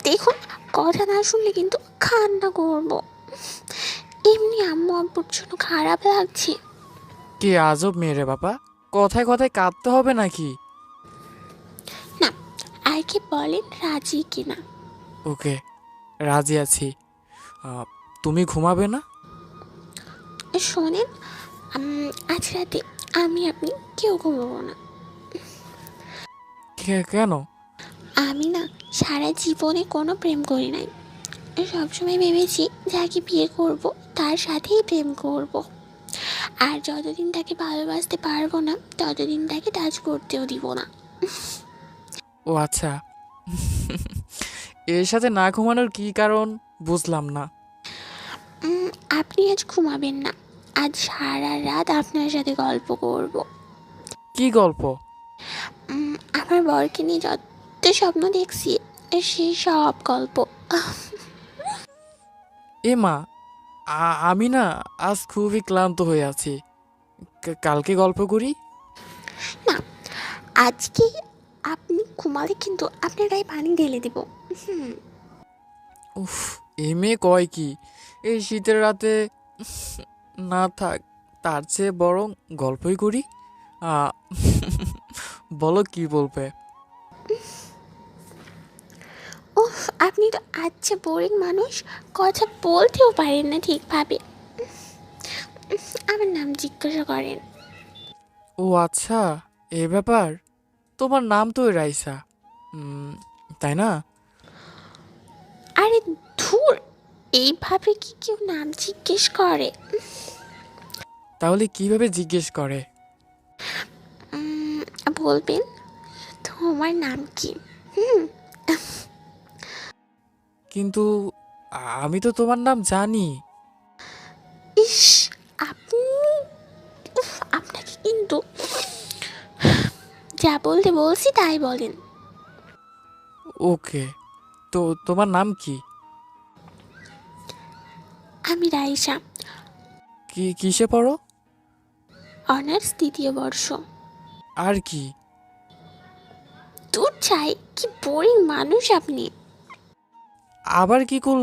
দেখুন, কথা না শুনলে কিন্তু কান্না করবো। এমনি আম্মু আব্বুর জন্য খারাপ লাগছে। কি আজব মেয়ে রে বাবা, কথায় কথায় কাঁদতে হবে নাকি? না, আর কি বলেন রাজি কিনা? ওকে, রাজি আছি। আহ, তুমি ঘুমাবে না? শোনেন, আজ রাতে আমি আপনি কেউ ঘুমাবো না। কেন? আমি না সারা জীবনে কোনো প্রেম করি নাই। সবসময় ভেবেছি যাকে বিয়ে করব তার সাথেই প্রেম করব। আর যতদিন তাকে ভালোবাসতে পারবো না ততদিন তাকে টাচ করতেও দিব না। ও আচ্ছা। এর সাথে না ঘুমানোর কি কারণ বুঝলাম না। উম, আপনি আজ ঘুমাবেন না। আজ সারা রাত আপনার সাথে গল্প করব। কি গল্প? আমার বরকে নিয়ে যত স্বপ্ন দেখছি সেই সব গল্প। এ মা, আমি না আজ খুবই ক্লান্ত হয়ে আছি। কালকে গল্প করি। না, আজকে আপনি ঘুমালে কিন্তু আপনার গায়ে পানি ঢেলে দেব। উফ, এ মেয়ে কয় কি! এই শীতের রাতে না থাক, তার চেয়ে বরং গল্পই করি। আ, বলো কি বলবে? উফ, আপনি তো আচ্ছা বোরিং মানুষ, কথা বলতেও পারেন না ঠিকভাবে। আমার নাম জিজ্ঞাসা করেন। ও আচ্ছা, এ ব্যাপার। তোমার নাম তো রাইসা, তাই না? আরে ধুর, এইভাবে কি কেউ নাম জিজ্ঞেস করে? তাহলে কিভাবে জিজ্ঞেস করে? উম, বলবেন তোমার নাম কি? কিন্তু আমি তো তোমার নাম জানি। ইস, আপনি, উফ, আপনাকে কিন্তু যা বলতে বলছি তাই বলেন। ওকে, তো তোমার নাম কি? আমি রাইসা, কিসে পড়ো? অনার্স দ্বিতীয় বর্ষ। আর কি? দূর চাই, কি বোরিং মানুষ আপনি। আবার কি করলো?